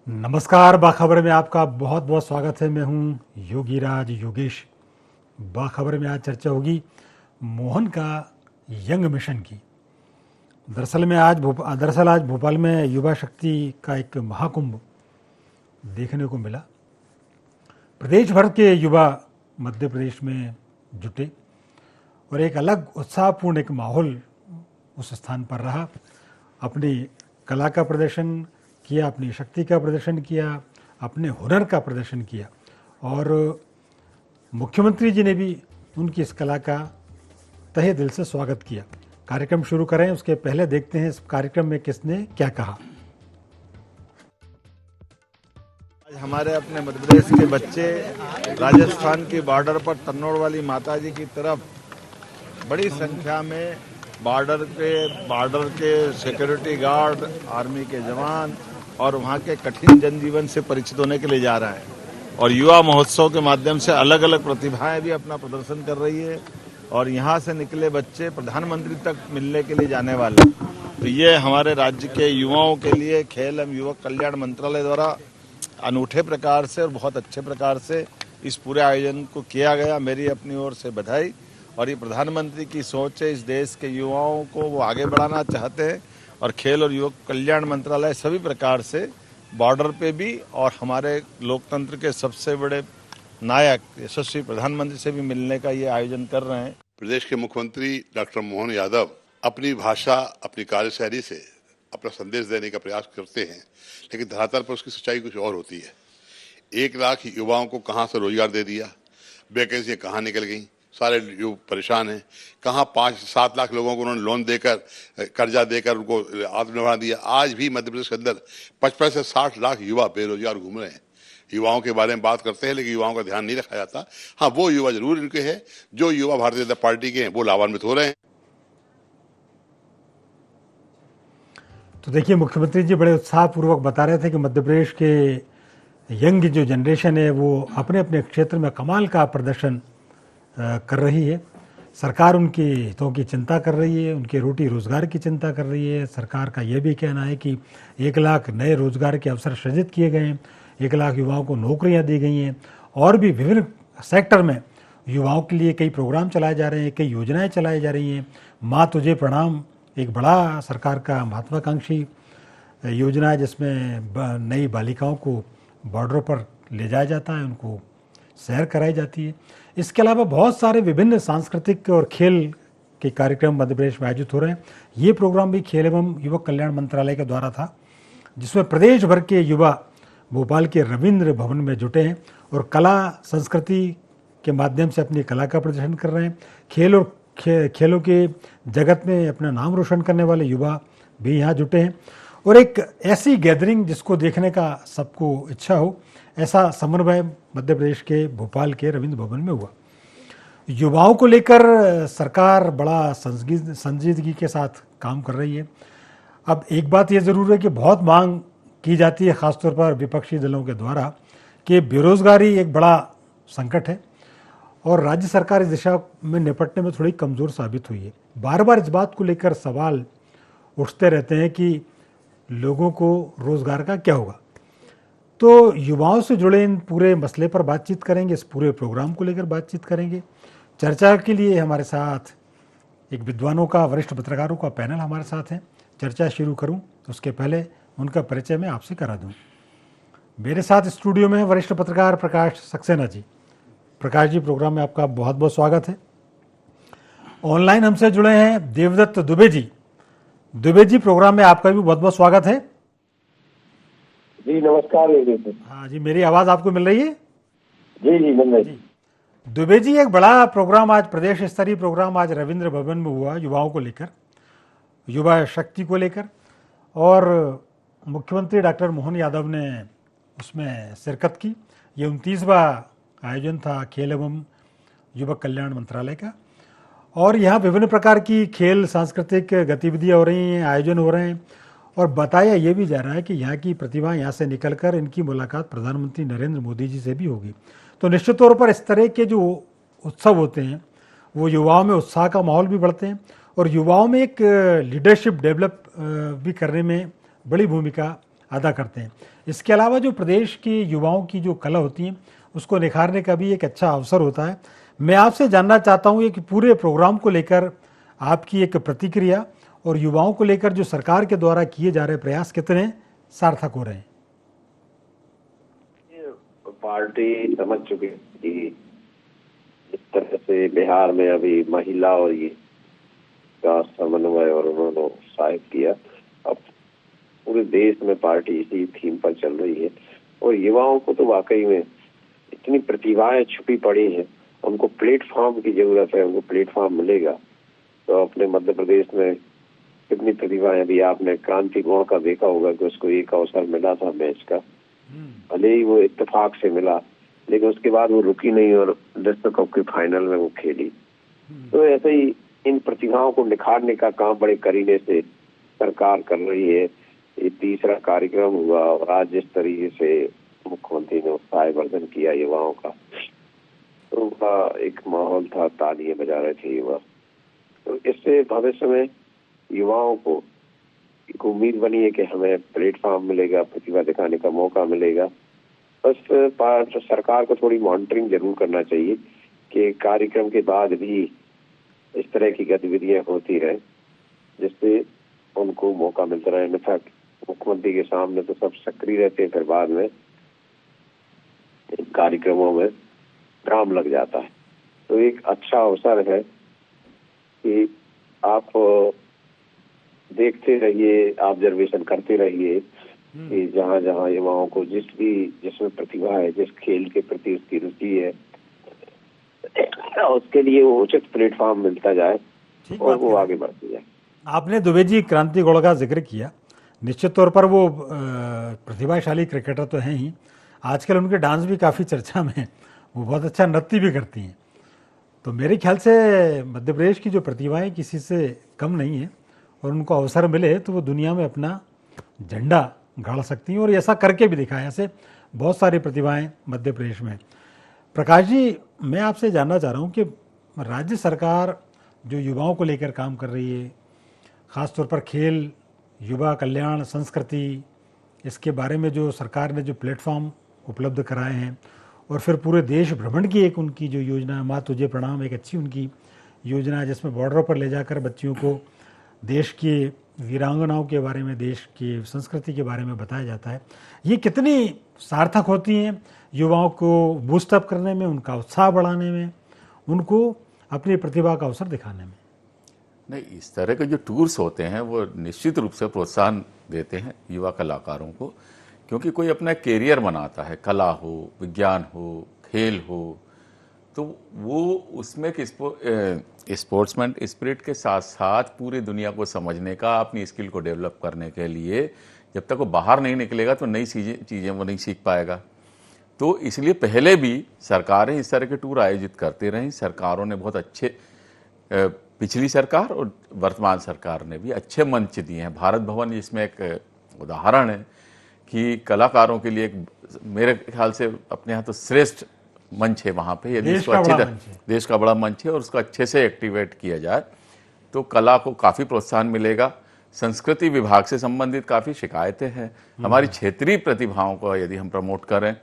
नमस्कार। बाखबर में आपका बहुत बहुत स्वागत है। मैं हूं योगीराज योगेश। बाखबर में आज चर्चा होगी मोहन का यंग मिशन की। दरअसल आज भोपाल में युवा शक्ति का एक महाकुंभ देखने को मिला। प्रदेश भर के युवा मध्य प्रदेश में जुटे और एक अलग उत्साहपूर्ण एक माहौल उस स्थान पर रहा। अपनी कला का प्रदर्शन किया, अपनी शक्ति का प्रदर्शन किया, अपने हुनर का प्रदर्शन किया और मुख्यमंत्री जी ने भी उनकी इस कला का तहे दिल से स्वागत किया। कार्यक्रम शुरू करें उसके पहले देखते हैं इस कार्यक्रम में किसने क्या कहा। आज हमारे अपने मध्य प्रदेश के बच्चे राजस्थान की बॉर्डर पर तन्नौर वाली माता जी की तरफ बड़ी संख्या में बॉर्डर के सिक्योरिटी गार्ड, आर्मी के जवान और वहाँ के कठिन जनजीवन से परिचित होने के लिए जा रहे हैं और युवा महोत्सव के माध्यम से अलग अलग प्रतिभाएं भी अपना प्रदर्शन कर रही है और यहाँ से निकले बच्चे प्रधानमंत्री तक मिलने के लिए जाने वाले। तो ये हमारे राज्य के युवाओं के लिए खेल एवं युवक कल्याण मंत्रालय द्वारा अनूठे प्रकार से और बहुत अच्छे प्रकार से इस पूरे आयोजन को किया गया। मेरी अपनी ओर से बधाई। और ये प्रधानमंत्री की सोच है, इस देश के युवाओं को वो आगे बढ़ाना चाहते हैं और खेल और युवक कल्याण मंत्रालय सभी प्रकार से बॉर्डर पे भी और हमारे लोकतंत्र के सबसे बड़े नायक यशस्वी प्रधानमंत्री से भी मिलने का ये आयोजन कर रहे हैं। प्रदेश के मुख्यमंत्री डॉक्टर मोहन यादव अपनी भाषा, अपनी कार्यशैली से अपना संदेश देने का प्रयास करते हैं, लेकिन धरातल पर उसकी सच्चाई कुछ और होती है। 1 लाख युवाओं को कहाँ से रोजगार दे दिया, वैकेंसियाँ कहाँ निकल गई, सारे युवा परेशान हैं। कहाँ 5-7 लाख लोगों को उन्होंने लोन देकर, कर्जा देकर उनको आत्मनिर्भर दिया। आज भी मध्य प्रदेश के अंदर 55 से 60 लाख युवा बेरोजगार घूम रहे हैं। युवाओं के बारे में बात करते हैं लेकिन युवाओं का ध्यान नहीं रखा जाता। हाँ, वो युवा जरूर इनके हैं जो युवा भारतीय जनता पार्टी के हैं, वो लाभान्वित हो रहे हैं। तो देखिए, मुख्यमंत्री जी बड़े उत्साहपूर्वक बता रहे थे कि मध्य प्रदेश के यंग जो जनरेशन है वो अपने अपने क्षेत्र में कमाल का प्रदर्शन कर रही है। सरकार उनके हितों की चिंता कर रही है, उनके रोटी रोज़गार की चिंता कर रही है। सरकार का यह भी कहना है कि 1 लाख नए रोज़गार के अवसर सृजित किए गए हैं, 1 लाख युवाओं को नौकरियां दी गई हैं और भी विभिन्न सेक्टर में युवाओं के लिए कई प्रोग्राम चलाए जा रहे हैं, कई योजनाएं चलाई जा रही हैं। माँ तुझे प्रणाम एक बड़ा सरकार का महत्वाकांक्षी योजना है जिसमें नई बालिकाओं को बॉर्डरों पर ले जाया जाता है, उनको सैर कराई जाती है। इसके अलावा बहुत सारे विभिन्न सांस्कृतिक और खेल के कार्यक्रम मध्य प्रदेश में आयोजित हो रहे हैं। ये प्रोग्राम भी खेल एवं युवक कल्याण मंत्रालय के द्वारा था, जिसमें प्रदेश भर के युवा भोपाल के रविंद्र भवन में जुटे हैं और कला संस्कृति के माध्यम से अपनी कला का प्रदर्शन कर रहे हैं। खेलों के जगत में अपना नाम रोशन करने वाले युवा भी यहाँ जुटे हैं और एक ऐसी गैदरिंग जिसको देखने का सबको इच्छा हो, ऐसा समन्वय मध्य प्रदेश के भोपाल के रविंद्र भवन में हुआ। युवाओं को लेकर सरकार बड़ा संजीदगी के साथ काम कर रही है। अब एक बात यह ज़रूर है कि बहुत मांग की जाती है, ख़ासतौर पर विपक्षी दलों के द्वारा, कि बेरोज़गारी एक बड़ा संकट है और राज्य सरकार इस दिशा में निपटने में थोड़ी कमज़ोर साबित हुई है। बार बार इस बात को लेकर सवाल उठते रहते हैं कि लोगों को रोज़गार का क्या होगा। तो युवाओं से जुड़े इन पूरे मसले पर बातचीत करेंगे, इस पूरे प्रोग्राम को लेकर बातचीत करेंगे। चर्चा के लिए हमारे साथ एक विद्वानों का, वरिष्ठ पत्रकारों का पैनल हमारे साथ है। चर्चा शुरू करूं तो उसके पहले उनका परिचय मैं आपसे करा दूं। मेरे साथ स्टूडियो में वरिष्ठ पत्रकार प्रकाश सक्सेना जी। प्रकाश जी, प्रोग्राम में आपका बहुत बहुत स्वागत है। ऑनलाइन हमसे जुड़े हैं देवदत्त दुबे जी। दुबे जी, प्रोग्राम में आपका भी बहुत बहुत स्वागत है। जी नमस्कार। हाँ जी, मेरी आवाज़ आपको मिल रही है? जी जी मिल रही। दुबे जी, एक बड़ा प्रोग्राम आज, प्रदेश स्तरीय प्रोग्राम आज रविंद्र भवन में हुआ युवाओं को लेकर, युवा शक्ति को लेकर, और मुख्यमंत्री डॉक्टर मोहन यादव ने उसमें शिरकत की। ये 29वां आयोजन था खेल एवं युवक कल्याण मंत्रालय का और यहाँ विभिन्न प्रकार की खेल सांस्कृतिक गतिविधियाँ हो रही हैं, आयोजन हो रहे हैं और बताया ये भी जा रहा है कि यहाँ की प्रतिभा यहाँ से निकलकर इनकी मुलाकात प्रधानमंत्री नरेंद्र मोदी जी से भी होगी। तो निश्चित तौर पर इस तरह के जो उत्सव होते हैं वो युवाओं में उत्साह का माहौल भी बढ़ते हैं और युवाओं में एक लीडरशिप डेवलप भी करने में बड़ी भूमिका अदा करते हैं। इसके अलावा जो प्रदेश के युवाओं की जो कला होती है उसको निखारने का भी एक अच्छा अवसर होता है। मैं आपसे जानना चाहता हूँ कि पूरे प्रोग्राम को लेकर आपकी एक प्रतिक्रिया और युवाओं को लेकर जो सरकार के द्वारा किए जा रहे प्रयास कितने सार्थक हो रहे हैं। पार्टी समझ चुकी है कि जिस तरह से बिहार में अभी महिला और ये का समन्वय और उन्होंने उत्साहित किया, अब पूरे देश में पार्टी इसी थीम पर चल रही है। और युवाओं को तो वाकई में इतनी प्रतिभाएं छुपी पड़ी हैं, उनको प्लेटफॉर्म की जरूरत है, उनको प्लेटफॉर्म मिलेगा तो अपने मध्य प्रदेश में कितनी प्रतिभाएं। अभी आपने क्रांति गौड़ का देखा होगा कि उसको एक अवसर मिला था मैच का, भले ही वो इत्तेफाक से मिला, लेकिन उसके बाद वो रुकी नहीं और विश्व कप के फाइनल में वो खेली। तो ऐसे ही इन प्रतिभाओं को निखारने का काम बड़े करीने से सरकार कर रही है। ये तीसरा कार्यक्रम हुआ और आज जिस तरीके से मुख्यमंत्री ने उत्साहवर्धन किया युवाओं का, तो उनका एक माहौल था, तालियां बजा रहे थे युवा। तो इससे भविष्य में युवाओं को एक उम्मीद बनी है कि हमें प्लेटफॉर्म मिलेगा, प्रतिभा दिखाने का मौका मिलेगा। बस सरकार को थोड़ी मॉनिटरिंग जरूर करना चाहिए कि कार्यक्रम के बाद भी इस तरह की गतिविधियां होती रहे जिससे उनको मौका मिलता रहे। इनफैक्ट मुख्यमंत्री के सामने तो सब सक्रिय रहते हैं, फिर बाद में कार्यक्रमों में काम लग जाता है। तो एक अच्छा अवसर है कि आप देखते रहिए, ऑब्जर्वेशन करते रहिए कि जहाँ जहाँ युवाओं को जिसमें प्रतिभा है, जिस खेल के प्रति उसकी रुचि है, उसके लिए वो उचित प्लेटफॉर्म मिलता जाए और वो आगे बढ़ते जाए। आपने दुबे जी क्रांति गौड़ का जिक्र किया, निश्चित तौर पर वो प्रतिभाशाली क्रिकेटर तो हैं ही, आजकल उनके डांस भी काफ़ी चर्चा में है, वो बहुत अच्छा नृत्य भी करती हैं। तो मेरे ख्याल से मध्य प्रदेश की जो प्रतिभाएं किसी से कम नहीं है और उनको अवसर मिले तो वो दुनिया में अपना झंडा गाड़ सकती हैं और ऐसा करके भी दिखाया। ऐसे बहुत सारी प्रतिभाएं मध्य प्रदेश में। प्रकाश जी, मैं आपसे जानना चाह रहा हूं कि राज्य सरकार जो युवाओं को लेकर काम कर रही है, ख़ास तौर पर खेल, युवा कल्याण, संस्कृति, इसके बारे में जो सरकार ने जो प्लेटफॉर्म उपलब्ध कराए हैं और फिर पूरे देश भ्रमण की एक उनकी जो योजना है, माँ तुझे प्रणाम, एक अच्छी उनकी योजना है जिसमें बॉर्डरों पर ले जाकर बच्चियों को देश की वीरांगनाओं के बारे में, देश की संस्कृति के बारे में बताया जाता है। ये कितनी सार्थक होती हैं युवाओं को बूस्टअप करने में, उनका उत्साह बढ़ाने में, उनको अपनी प्रतिभा का अवसर दिखाने में। नहीं, इस तरह के जो टूर्स होते हैं वो निश्चित रूप से प्रोत्साहन देते हैं युवा कलाकारों को, क्योंकि कोई अपना कैरियर बनाता है, कला हो, विज्ञान हो, खेल हो, तो वो उसमें स्पोर्ट्समैन स्पिरिट के साथ साथ पूरी दुनिया को समझने का, अपनी स्किल को डेवलप करने के लिए जब तक वो बाहर नहीं निकलेगा तो नई चीज़ें वो नहीं सीख पाएगा। तो इसलिए पहले भी सरकारें इस तरह के टूर आयोजित करते रहीं। सरकारों ने बहुत अच्छे, पिछली सरकार और वर्तमान सरकार ने भी अच्छे मंच दिए हैं। भारत भवन इसमें एक उदाहरण है कि कलाकारों के लिए मेरे ख्याल से अपने यहाँ तो श्रेष्ठ मंच है वहाँ पे। यदि इसको अच्छी तरह, देश का बड़ा मंच है और उसको अच्छे से एक्टिवेट किया जाए तो कला को काफ़ी प्रोत्साहन मिलेगा। संस्कृति विभाग से संबंधित काफ़ी शिकायतें हैं। हमारी क्षेत्रीय प्रतिभाओं को यदि हम प्रमोट करें,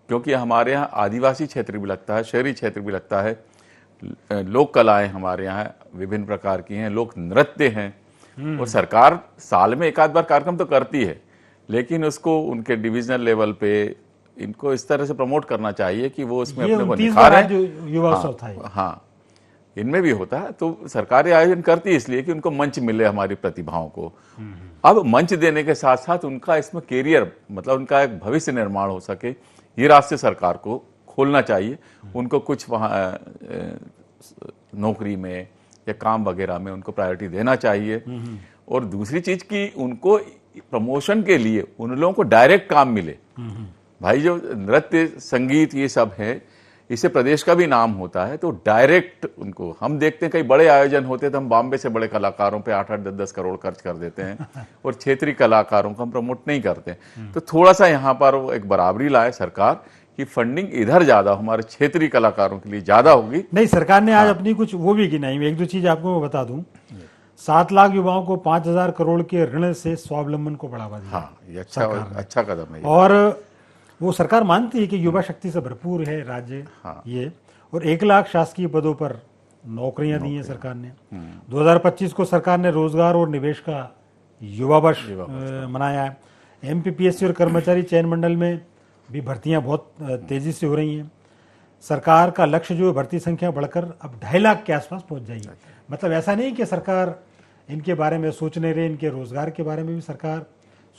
क्योंकि हमारे यहाँ आदिवासी क्षेत्र भी लगता है, शहरी क्षेत्र भी लगता है, लोक कलाएं हमारे यहाँ विभिन्न प्रकार की हैं, लोक नृत्य हैं, और सरकार साल में एक आध बार कार्यक्रम तो करती है, लेकिन उसको उनके डिविजनल लेवल पे इनको इस तरह से प्रमोट करना चाहिए कि वो उसमें अपने को निखारें। हाँ, इनमें भी होता है। तो सरकारें आयोजन करती है इसलिए कि उनको मंच मिले हमारी प्रतिभाओं को। अब मंच देने के साथ साथ उनका इसमें कैरियर, मतलब उनका एक भविष्य निर्माण हो सके, ये रास्ते सरकार को खोलना चाहिए। उनको कुछ वहाँ नौकरी में या काम वगैरह में उनको प्रायोरिटी देना चाहिए। और दूसरी चीज कि उनको प्रमोशन के लिए उन लोगों को डायरेक्ट काम मिले। भाई, जो नृत्य संगीत ये सब है, इससे प्रदेश का भी नाम होता है, तो डायरेक्ट उनको हम देखते हैं। कई बड़े आयोजन होते हैं तो हम बॉम्बे से बड़े कलाकारों पे 8-8, 10-10 करोड़ खर्च कर देते हैं और क्षेत्रीय कलाकारों को हम प्रमोट नहीं करते। तो थोड़ा सा यहाँ पर एक बराबरी लाए सरकार कि फंडिंग इधर ज्यादा, हमारे क्षेत्रीय कलाकारों के लिए ज्यादा होगी। नहीं, सरकार ने आज अपनी कुछ वो भी गिनाई। मैं एक दो चीज आपको बता दूं। 7 लाख युवाओं को 5,000 करोड़ के ऋण से स्वावलंबन को बढ़ावा दिया। हाँ, ये अच्छा कदम है ये। और वो सरकार मानती है कि युवा शक्ति से भरपूर है राज्य। हाँ। ये और 1 लाख शासकीय पदों पर नौकरियां दी हैं सरकार ने। 2025 को सरकार ने रोजगार और निवेश का युवा वर्ष मनाया है। एमपीपीएससी और कर्मचारी चयन मंडल में भी भर्तियां बहुत तेजी से हो रही हैं। सरकार का लक्ष्य जो है भर्ती संख्या बढ़कर अब 2.5 लाख के आसपास पहुंच जाएगी। मतलब ऐसा नहीं कि सरकार इनके बारे में सोच नहीं रही, इनके रोजगार के बारे में भी सरकार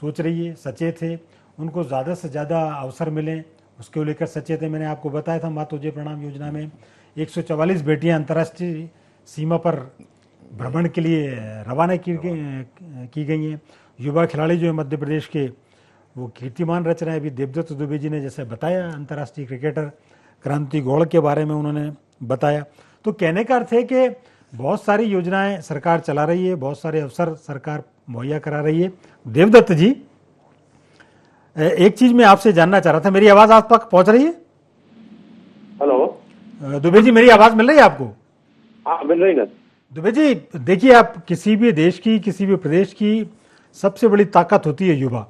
सोच रही है, सचेत है, उनको ज़्यादा से ज़्यादा अवसर मिलें उसको लेकर सचेत है। मैंने आपको बताया था माँ तुझे प्रणाम योजना में 144 बेटियां अंतर्राष्ट्रीय सीमा पर भ्रमण के लिए रवाना की गई हैं। युवा खिलाड़ी जो है मध्य प्रदेश के वो कीर्तिमान रच रहे हैं। अभी देवदत्त दुबे जी ने जैसे बताया, अंतर्राष्ट्रीय क्रिकेटर क्रांति गौड़ के बारे में उन्होंने बताया। तो कहने का अर्थ है कि बहुत सारी योजनाएं सरकार चला रही है, बहुत सारे अवसर सरकार मुहैया करा रही है। देवदत्त जी, एक चीज मैं आपसे जानना चाह रहा था, मेरी आवाज आप तक पहुंच रही है? हेलो दुबे जी, मेरी आवाज मिल रही है आपको? हाँ, मिल रही ना। दुबे जी देखिए, आप किसी भी देश की, किसी भी प्रदेश की सबसे बड़ी ताकत होती है युवा,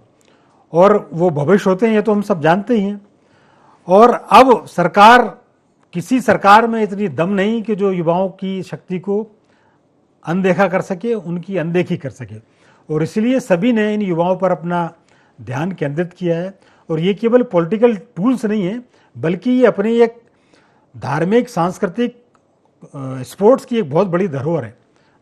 और वो भविष्य होते हैं, ये तो हम सब जानते ही हैं। और अब किसी सरकार में इतनी दम नहीं कि जो युवाओं की शक्ति को अनदेखा कर सके, उनकी अनदेखी कर सके, और इसलिए सभी ने इन युवाओं पर अपना ध्यान केंद्रित किया है। और ये केवल पॉलिटिकल टूल्स नहीं है, बल्कि ये अपनी एक धार्मिक, सांस्कृतिक, स्पोर्ट्स की एक बहुत बड़ी धरोहर है,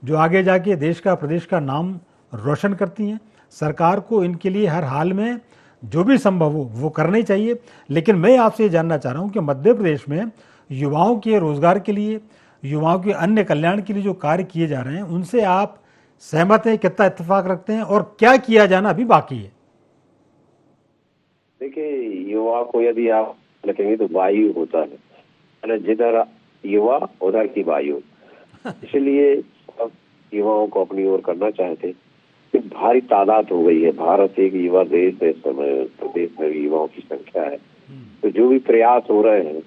जो आगे जाके देश का, प्रदेश का नाम रोशन करती हैं। सरकार को इनके लिए हर हाल में जो भी संभव हो वो करना ही चाहिए। लेकिन मैं आपसे ये जानना चाह रहा हूँ कि मध्य प्रदेश में युवाओं के रोजगार के लिए, युवाओं के अन्य कल्याण के लिए जो कार्य किए जा रहे हैं, उनसे आप सहमत हैं? कितना इत्तेफाक रखते हैं और क्या किया जाना अभी बाकी है? देखिए, युवा को यदि आप लिखेंगे तो वायु होता है, जिधर युवा उधर की वायु। इसलिए अब युवाओं को अपनी ओर करना चाहते, भारी तादाद हो गई है। भारत एक युवा देश है, इस समय प्रदेश में भी युवाओं की संख्या है। तो जो भी प्रयास हो रहे हैं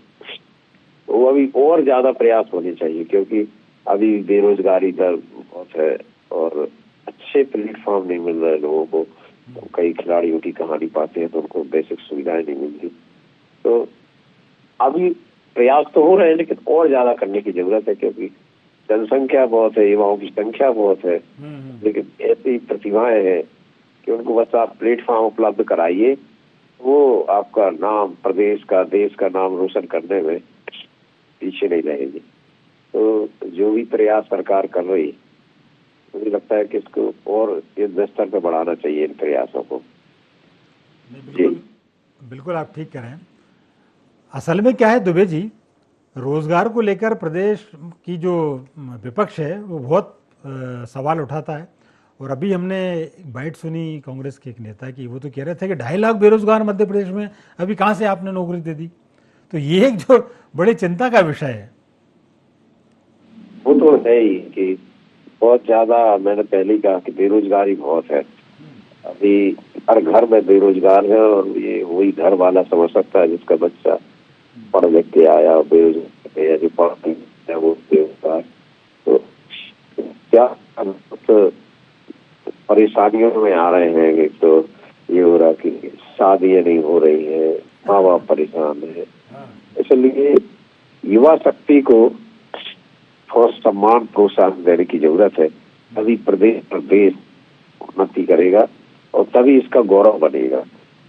वो अभी और ज्यादा प्रयास होने चाहिए, क्योंकि अभी बेरोजगारी दर बहुत है और अच्छे प्लेटफॉर्म नहीं मिल रहे लोगों को। तो कई खिलाड़ियों की कहानी पाते हैं तो उनको बेसिक सुविधाएं नहीं मिलती। तो अभी प्रयास तो हो रहे हैं, लेकिन और ज्यादा करने की जरूरत है, क्योंकि जनसंख्या बहुत है, युवाओं की संख्या बहुत है, लेकिन ऐसी प्रतिभाएं हैं कि उनको बस आप प्लेटफॉर्म उपलब्ध कराइए, वो आपका नाम, प्रदेश का, देश का नाम रोशन करने में पीछे नहीं रहेंगे। तो जो भी प्रयास सरकार कर रही है, मुझे लगता है कि इसको और युद्ध स्तर पर बढ़ाना चाहिए इन प्रयासों को। बिल्कुल आप ठीक कह रहे हैं। असल में क्या है दुबे जी, रोजगार को लेकर प्रदेश की जो विपक्ष है वो बहुत सवाल उठाता है। और अभी हमने एक बाइट सुनी कांग्रेस के एक नेता की, वो तो कह रहे थे कि 2.5 लाख बेरोजगार मध्य प्रदेश में, अभी कहाँ से आपने नौकरी दे दी? तो ये एक जो बड़ी चिंता का विषय है। वो तो है ही कि बहुत ज्यादा, मैंने पहले कहा कि बेरोजगारी बहुत है। अभी हर घर में बेरोजगार है, और ये वही घर वाला समझ सकता है जिसका बच्चा पढ़ लिख के आया बेरोजगार है, या जो पढ़ है वो बेरोजगार। तो क्या परेशानियों में आ रहे हैं। एक तो ये हो रहा कि शादियां नहीं हो रही है, माँ बाप परेशान है। इसलिए युवा शक्ति को और सम्मान, प्रोत्साहन देने की जरूरत है। तभी प्रदेश उन्नति करेगा और तभी इसका गौरव बनेगा,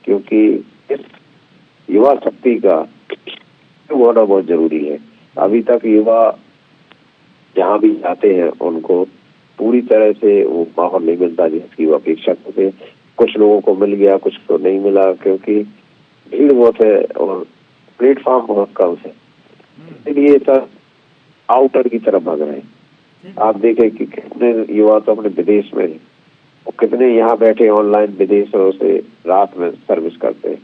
क्योंकि इस युवा शक्ति का होना बहुत जरूरी है। अभी तक युवा जहाँ भी जाते हैं उनको पूरी तरह से वो माहौल नहीं मिलता जिसकी वो अपेक्षा करते। कुछ लोगों को मिल गया, कुछ को नहीं मिला, क्योंकि भीड़ बहुत है और प्लेटफॉर्म बहुत कम है। इसलिए सब आउटर की तरफ भाग रहे हैं। आप देखें कि कितने युवा तो अपने विदेश में हैं, और कितने यहाँ बैठे ऑनलाइन विदेशों से रात में सर्विस करते हैं।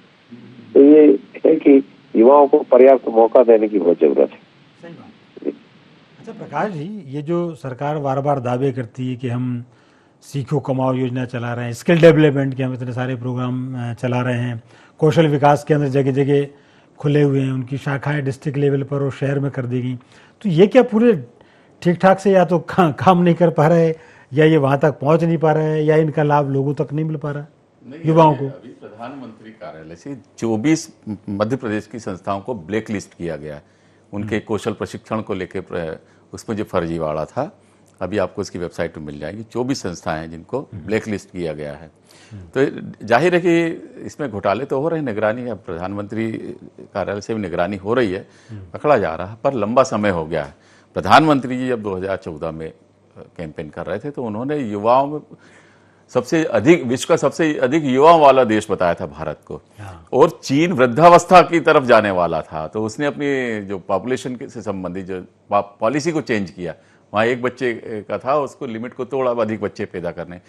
तो ये है कि युवाओं को पर्याप्त मौका देने की बहुत जरूरत है। सही बात। अच्छा प्रकाश जी, ये जो सरकार बार बार दावे करती है कि हम सीखो कमाओ योजना चला रहे हैं, स्किल डेवलपमेंट के हम इतने सारे प्रोग्राम चला रहे हैं, कौशल विकास केंद्र जगह जगह खुले हुए हैं, उनकी शाखाएं डिस्ट्रिक्ट लेवल पर और शहर में कर दी गई, तो ये क्या पूरे ठीक ठाक से या तो काम नहीं कर पा रहे या ये वहाँ तक पहुँच नहीं पा रहा है, या इनका लाभ लोगों तक नहीं मिल पा रहा है युवाओं को? अभी प्रधानमंत्री कार्यालय से 24 मध्य प्रदेश की संस्थाओं को ब्लैक लिस्ट किया गया है। उनके कौशल प्रशिक्षण को लेकर उसमें जो फर्जीवाड़ा था, अभी आपको इसकी वेबसाइट पर मिल जाएगी। 24 संस्थाएं हैं जिनको ब्लैक लिस्ट किया गया है। तो जाहिर है कि इसमें घोटाले तो हो रहे हैं, निगरानी है, प्रधानमंत्री कार्यालय से भी निगरानी हो रही है, पकड़ा जा रहा है, पर लंबा समय हो गया है। प्रधानमंत्री जी जब 2014 में कैंपेन कर रहे थे तो उन्होंने युवाओं में सबसे अधिक, विश्व का सबसे अधिक युवाओं वाला देश बताया था भारत को, और चीन वृद्धावस्था की तरफ जाने वाला था। तो उसने अपनी जो पॉपुलेशन से संबंधित जो पॉलिसी को चेंज किया, वहाँ एक बच्चे का था, उसको लिमिट को तोड़ा, अधिक बच्चे पैदा करने।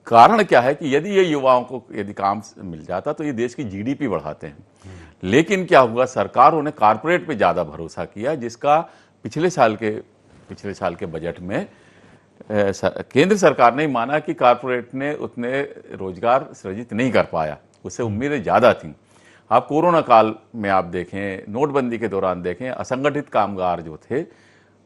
कारण क्या है कि यदि ये युवाओं को यदि काम मिल जाता तो ये देश की जीडीपी बढ़ाते हैं। लेकिन क्या हुआ, सरकारों ने कारपोरेट पे ज़्यादा भरोसा किया, जिसका पिछले साल के बजट में केंद्र सरकार ने माना कि कारपोरेट ने उतने रोजगार सृजित नहीं कर पाया, उससे उम्मीदें ज़्यादा थीं। आप कोरोना काल में आप देखें, नोटबंदी के दौरान देखें, असंगठित कामगार जो थे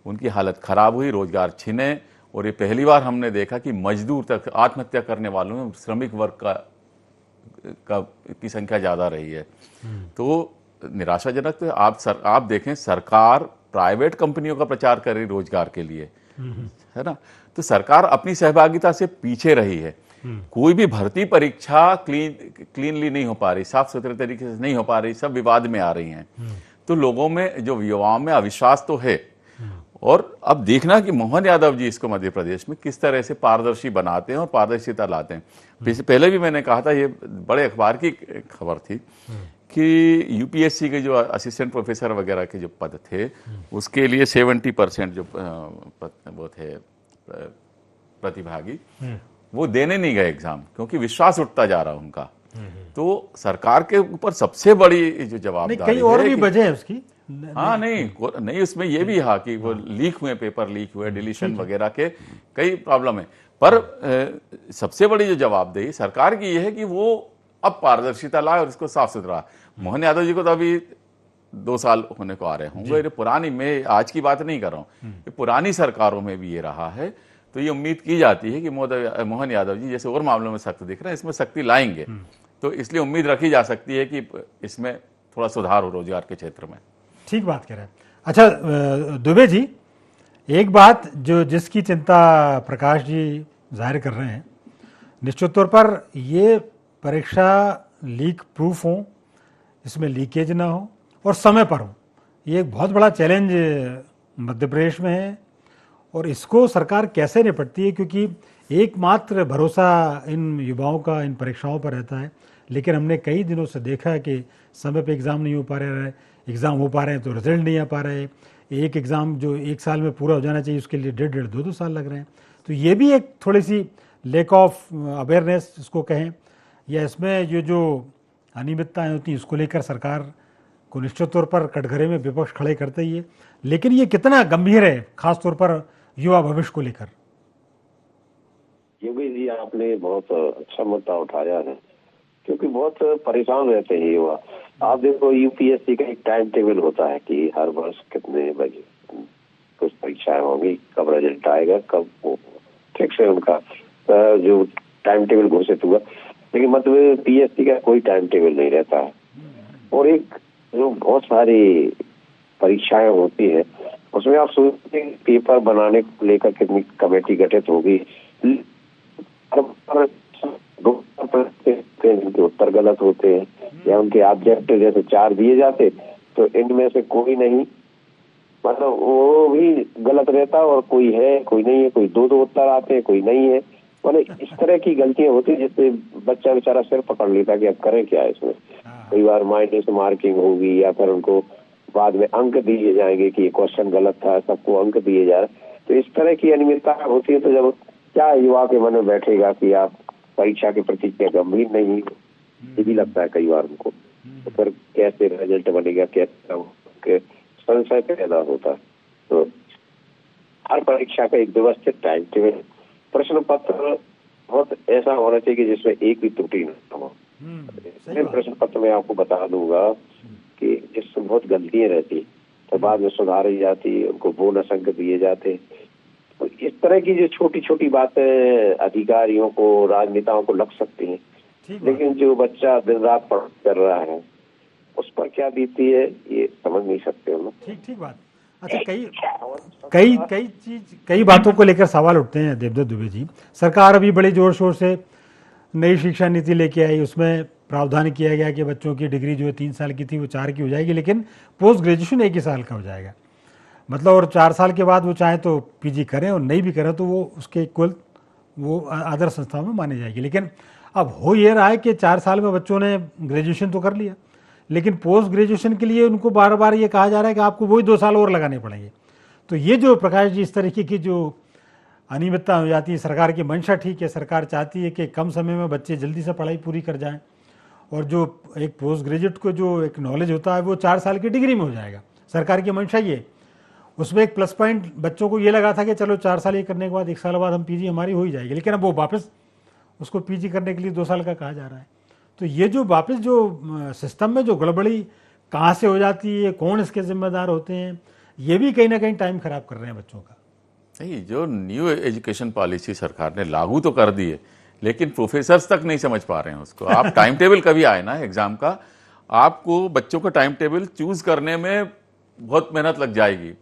उनकी हालत खराब हुई, रोजगार छिने, और ये पहली बार हमने देखा कि मजदूर तक आत्महत्या करने वालों में श्रमिक वर्ग की संख्या ज़्यादा रही है। तो निराशाजनक। तो आप देखें, सरकार प्राइवेट कंपनियों का प्रचार कर रही रोजगार के लिए, है ना। तो सरकार अपनी सहभागिता से पीछे रही है। कोई भी भर्ती परीक्षा क्लीनली नहीं हो पा रही, साफ सुथरे तरीके से नहीं हो पा रही, सब विवाद में आ रही हैं। तो लोगों में, जो युवाओं में अविश्वास तो है। और अब देखना कि मोहन यादव जी इसको मध्य प्रदेश में किस तरह से पारदर्शी बनाते हैं और पारदर्शिता लाते हैं। पहले भी मैंने कहा था, ये बड़े अखबार की खबर थी कि यूपीएससी के जो असिस्टेंट प्रोफेसर वगैरह के जो पद थे, उसके लिए 70% जो वो थे प्रतिभागी, वो देने नहीं गए एग्जाम, क्योंकि विश्वास उठता जा रहा उनका। तो सरकार के ऊपर सबसे बड़ी जो जवाबदारी कई और भी वजह है उसकी। हाँ, नहीं उसमें ये भी है कि वो लीक हुए, पेपर लीक हुए, डिलीशन वगैरह के कई प्रॉब्लम है। पर सबसे बड़ी जो जवाबदेही सरकार की ये है कि वो अब पारदर्शिता लाए और इसको साफ सुथरा। मोहन यादव जी को तो अभी 2 साल होने को आ रहे होंगे। ये पुरानी, मैं आज की बात नहीं कर रहा हूँ, ये पुरानी सरकारों में भी ये रहा है। तो ये उम्मीद की जाती है कि मोहन यादव जी जैसे और मामलों में सख्त दिख रहे हैं, इसमें सख्ती लाएंगे। तो इसलिए उम्मीद रखी जा सकती है कि इसमें थोड़ा सुधार हो रोजगार के क्षेत्र में। ठीक बात कह रहे हैं। अच्छा दुबे जी, एक बात जिसकी चिंता प्रकाश जी जाहिर कर रहे हैं, निश्चित तौर पर ये परीक्षा लीक प्रूफ हो, इसमें लीकेज ना हो और समय पर हो। ये एक बहुत बड़ा चैलेंज मध्य प्रदेश में है, और इसको सरकार कैसे निपटती है, क्योंकि एकमात्र भरोसा इन युवाओं का इन परीक्षाओं पर रहता है। लेकिन हमने कई दिनों से देखा है कि समय पे एग्ज़ाम नहीं हो पा रहे, एग्ज़ाम हो पा रहे हैं तो रिजल्ट नहीं आ पा रहे। एक एग्ज़ाम जो 1 साल में पूरा हो जाना चाहिए, उसके लिए 1.5 2 साल लग रहे हैं। तो ये भी एक थोड़ी सी लैक ऑफ अवेयरनेस इसको कहें, या इसमें ये जो अनियमितताएँ होती हैं उसको लेकर सरकार को निश्चित तौर पर कटघरे में विपक्ष खड़े करते ही है। लेकिन ये कितना गंभीर है, खास तौर पर युवा भविष्य को लेकर? योगी जी, आपने बहुत अच्छा मुद्दा उठाया है, क्योंकि बहुत परेशान रहते हैं युवा। आप देखो, यूपीएससी का एक टाइम टेबल होता है कि हर वर्ष कितने बजे कुछ परीक्षाएं होंगी, कब रिजल्ट आएगा, कब वो फिक्स है उनका जो टाइम टेबल घोषित हुआ। लेकिन मतलब पीएससी का कोई टाइम टेबल नहीं रहता है। और एक जो बहुत सारी परीक्षाएं होती है, उसमें आप सोचते हैं पेपर बनाने को लेकर कितनी कमेटी गठित होगी, उनके उत्तर गलत होते हैं, या उनके ऑब्जेक्ट जैसे 4 दिए जाते तो इनमें से कोई नहीं, मतलब वो भी गलत रहता, और कोई है कोई नहीं है, कोई 2 उत्तर आते हैं, कोई नहीं है। मतलब इस तरह की गलतियां होती जिससे बच्चा बेचारा सिर पकड़ लेता कि अब करें क्या इसमें। कई बार माइनस मार्किंग होगी, या फिर उनको बाद में अंक दिए जाएंगे कि ये क्वेश्चन गलत था, सबको अंक दिए जा रहे। तो इस तरह की अनियमितता होती है। तो जब क्या युवा के मन में बैठेगा कि आप परीक्षा के प्रति क्या गंभीर नहीं, ये भी लगता है कई बार उनको। तो फिर कैसे रिजल्ट बनेगा, कैसे संशय पैदा होता है। तो हर परीक्षा का एक व्यवस्थित टाइम टेबल, प्रश्न पत्र बहुत ऐसा होना चाहिए कि जिसमें एक भी त्रुटि न हो। प्रश्न पत्र में आपको बता दूंगा कि जिसमें बहुत गलतियां रहती तो बाद में सुधारी जाती, उनको बोनस अंक दिए जाते। तो इस तरह की जो छोटी छोटी बातें अधिकारियों को, राजनेताओं को लग सकती हैं, ठीक बात। लेकिन जो बच्चा दिन रात पढ़ कर रहा है उस पर क्या बीती है ये समझ नहीं सकते हम लोग। ठीक बात। अच्छा, कई बातों को लेकर सवाल उठते हैं देवदत्त दुबे जी। सरकार अभी बड़े जोर शोर से नई शिक्षा नीति लेके आई, उसमें प्रावधान किया गया कि बच्चों की डिग्री जो 3 साल की थी वो 4 की हो जाएगी, लेकिन पोस्ट ग्रेजुएशन 1 ही साल का हो जाएगा। मतलब और 4 साल के बाद वो चाहे तो पीजी करें और नहीं भी करें तो वो उसके इक्वल वो आदर्श संस्थाओं में मानी जाएगी। लेकिन अब हो ये रहा है कि 4 साल में बच्चों ने ग्रेजुएशन तो कर लिया, लेकिन पोस्ट ग्रेजुएशन के लिए उनको बार बार ये कहा जा रहा है कि आपको वही 2 साल और लगाने पड़ेंगे। तो ये जो प्रकाश जी इस तरीके की जो अनियमितता हो जाती है, सरकार की मंशा ठीक है, सरकार चाहती है कि कम समय में बच्चे जल्दी से पढ़ाई पूरी कर जाएं और जो एक पोस्ट ग्रेजुएट को जो एक नॉलेज होता है वो 4 साल की डिग्री में हो जाएगा। सरकार की मंशा ये, उसमें एक प्लस पॉइंट बच्चों को ये लगा था कि चलो 4 साल ये करने के बाद 1 साल बाद हम पीजी हमारी हो ही जाएगी, लेकिन अब वो वापस उसको पीजी करने के लिए 2 साल का कहा जा रहा है। तो ये जो वापस जो सिस्टम में जो गड़बड़ी कहाँ से हो जाती है, कौन इसके जिम्मेदार होते हैं, ये भी कहीं ना कहीं टाइम खराब कर रहे हैं बच्चों का। नहीं, जो न्यू एजुकेशन पॉलिसी सरकार ने लागू तो कर दी है, लेकिन प्रोफेसर्स तक नहीं समझ पा रहे हैं उसको। आप टाइम टेबल कभी आए ना एग्जाम का, आपको बच्चों का टाइम टेबल चूज करने में बहुत मेहनत लग जाएगी।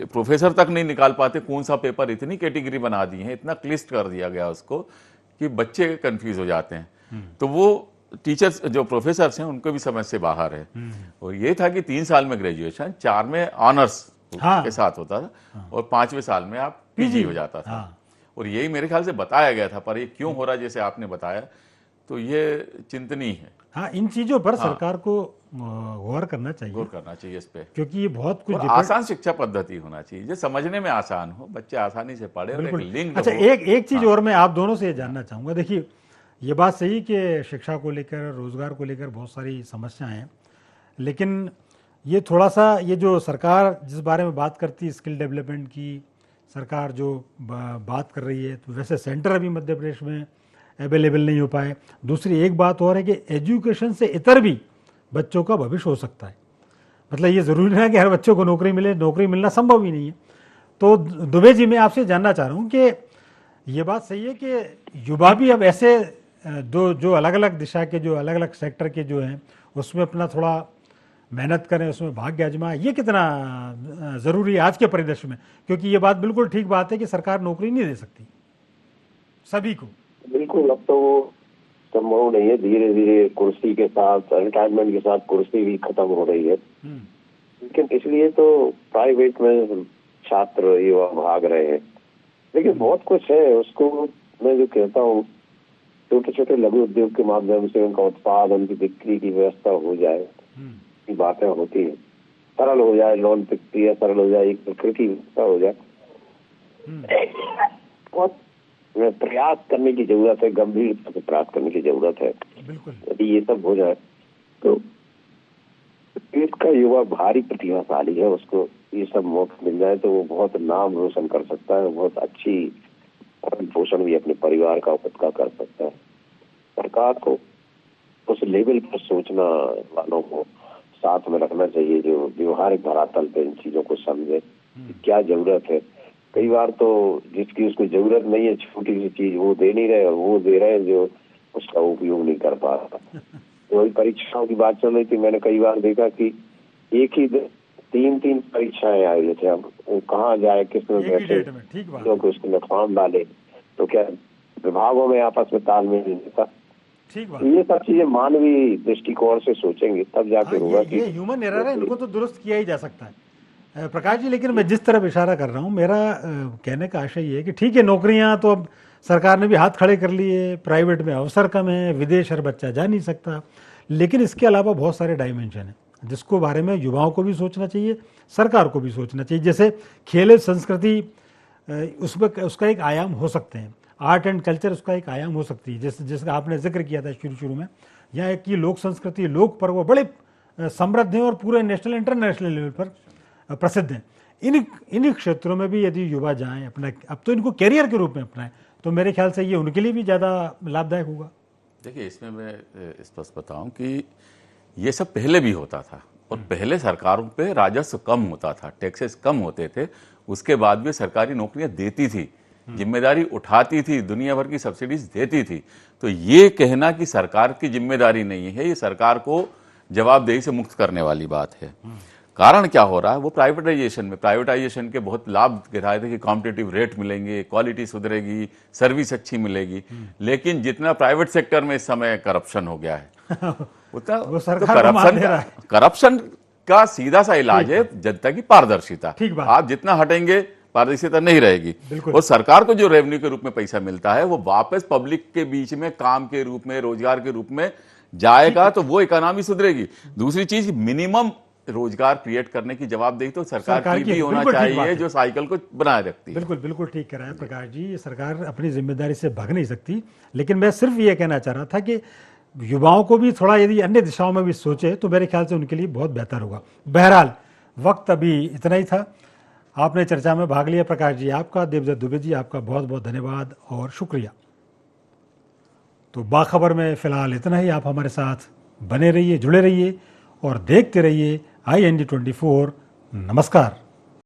प्रोफेसर तक नहीं निकाल पाते कौन सा पेपर, इतनी कैटेगरी बना दी है, इतना क्लिस्ट कर दिया गया उसको कि बच्चे कंफ्यूज हो जाते हैं। तो वो टीचर्स जो प्रोफेसर्स हैं उनको भी समझ से बाहर है। और ये था कि 3 साल में ग्रेजुएशन, 4 में ऑनर्स के साथ होता था और 5वें साल में आप पीजी हो जाता था। और यही मेरे ख्याल से बताया गया था, पर ये क्यों हो रहा है जैसे आपने बताया, तो ये चिंतनीय है। हाँ, इन चीजों पर सरकार को गौर करना चाहिए इस पे, क्योंकि ये बहुत कुछ आसान शिक्षा पद्धति होना चाहिए जो समझने में आसान हो, बच्चे आसानी से पढ़े और एक लिंक। अच्छा, एक चीज और मैं आप दोनों से जानना चाहूंगा। देखिए, ये बात सही कि शिक्षा को लेकर, रोजगार को लेकर बहुत सारी समस्याएं हैं, लेकिन ये थोड़ा सा ये जो सरकार जिस बारे में बात करती है स्किल डेवलपमेंट की, सरकार जो बात कर रही है, तो वैसे सेंटर अभी मध्य प्रदेश में अवेलेबल नहीं हो पाए। दूसरी एक बात और है कि एजुकेशन से इतर भी बच्चों का भविष्य हो सकता है। मतलब ये ज़रूरी नहीं है कि हर बच्चों को नौकरी मिले, नौकरी मिलना संभव ही नहीं है। तो दुबे जी, मैं आपसे जानना चाह रहा हूँ कि ये बात सही है कि युवा भी अब ऐसे जो अलग अलग दिशा के, जो अलग अलग सेक्टर के जो हैं उसमें अपना थोड़ा मेहनत करें, उसमें भाग्य आजमाएं, ये कितना ज़रूरी है आज के परिदृश्य में? क्योंकि ये बात बिल्कुल ठीक बात है कि सरकार नौकरी नहीं दे सकती सभी को। बिल्कुल, अब तो वो संभव नहीं है। धीरे धीरे कुर्सी के साथ, रिटायरमेंट के साथ कुर्सी भी खत्म हो रही है। लेकिन इसलिए तो प्राइवेट में छात्र युवा भाग रहे हैं। लेकिन बहुत कुछ है, उसको मैं जो कहता हूँ, छोटे छोटे लघु उद्योग के माध्यम से उनका उत्पाद, उनकी बिक्री की व्यवस्था हो जाए, बातें होती है, सरल हो जाए, लोन प्रक्रिया सरल हो जाए, एक प्रकृति व्यवस्था हो जाए, बहुत प्रयास करने की जरूरत है, गंभीरता से प्रयास करने की जरूरत है। यदि ये सब हो जाए तो देश का युवा भारी प्रतिभाशाली है, उसको ये सब मौका मिल जाए तो वो बहुत नाम रोशन कर सकता है, बहुत अच्छी पोषण भी अपने परिवार का, खुद का कर सकता है। सरकार को उस लेवल पर सोचना वालों को साथ में रखना चाहिए जो व्यवहारिक धरातल पे इन चीजों को समझे क्या जरूरत है। कई बार तो जिसकी उसको जरूरत नहीं है, छोटी सी चीज वो दे नहीं रहे, और वो दे रहे हैं जो उसका उपयोग नहीं कर पा रहा। तो वही परीक्षाओं की बात चल रही थी, मैंने कई बार देखा कि एक ही 3 परीक्षाएं आई थे। अब वो कहाँ जाए, किसमें बैठे, लोग उसमें फॉर्म डाले, तो क्या विभागों में आपस में तालमेल नहीं रहता। ये सब चीजें मानवीय दृष्टिकोण से सोचेंगे तब जाके होगा कि ये ह्यूमन एरर है, इनको तो दुरुस्त किया ही जा सकता है। प्रकाश जी, लेकिन मैं जिस तरफ इशारा कर रहा हूँ, मेरा कहने का आशय ये है कि ठीक है, नौकरियां तो अब सरकार ने भी हाथ खड़े कर लिए, प्राइवेट में अवसर कम है, विदेश हर बच्चा जा नहीं सकता, लेकिन इसके अलावा बहुत सारे डायमेंशन हैं जिसको बारे में युवाओं को भी सोचना चाहिए, सरकार को भी सोचना चाहिए। जैसे खेल संस्कृति, उसमें उसका एक आयाम हो सकते हैं, आर्ट एंड कल्चर उसका एक आयाम हो सकती है, जिसका आपने जिक्र किया था शुरू में। यहाँ की लोक संस्कृति, लोक पर्व बड़े समृद्ध हैं और पूरे नेशनल इंटरनेशनल लेवल पर प्रसिद्ध हैं। इन क्षेत्रों में भी यदि युवा जाएं, अपना अब तो इनको कैरियर के रूप में अपनाएं, तो मेरे ख्याल से ये उनके लिए भी ज़्यादा लाभदायक होगा। देखिए, इसमें मैं स्पष्ट बताऊं कि ये सब पहले भी होता था, और पहले सरकारों पे राजस्व कम होता था, टैक्सेस कम होते थे, उसके बाद भी सरकारी नौकरियां देती थी, जिम्मेदारी उठाती थी, दुनिया भर की सब्सिडीज देती थी। तो ये कहना कि सरकार की जिम्मेदारी नहीं है, ये सरकार को जवाबदेही से मुक्त करने वाली बात है। कारण क्या हो रहा है, वो प्राइवेटाइजेशन के बहुत लाभ गिराए थे कि कॉम्पिटिटिव रेट मिलेंगे, क्वालिटी सुधरेगी, सर्विस अच्छी मिलेगी, लेकिन जितना प्राइवेट सेक्टर में इस समय करप्शन हो गया है उतना वो सरकार को मार दे रहा है। करप्शन का सीधा सा इलाज है जनता की पारदर्शिता। ठीक बात। आप जितना हटेंगे पारदर्शिता नहीं रहेगी, और सरकार को जो रेवेन्यू के रूप में पैसा मिलता है वो वापस पब्लिक के बीच में काम के रूप में, रोजगार के रूप में जाएगा, तो वो इकोनॉमी सुधरेगी। दूसरी चीज, मिनिमम रोजगार क्रिएट करने की जवाबदेही तो सरकार की भी होना चाहिए, जो साइकिल को बनाए रखती है। बिल्कुल बिल्कुल ठीक कह रहा है प्रकाश जी, ये सरकार अपनी जिम्मेदारी से भाग नहीं सकती। लेकिन मैं सिर्फ ये कहना चाह रहा था कि युवाओं को भी थोड़ा यदि अन्य दिशाओं में भी सोचे तो मेरे ख्याल से उनके लिए बहुत बेहतर होगा। बहरहाल वक्त अभी इतना ही था। आपने चर्चा में भाग लिया प्रकाश जी, आपका, देवदत्त दुबे जी आपका बहुत बहुत धन्यवाद और शुक्रिया। तो बाखबर में फिलहाल इतना ही। आप हमारे साथ बने रहिए, जुड़े रहिए और देखते रहिए IND24। नमस्कार।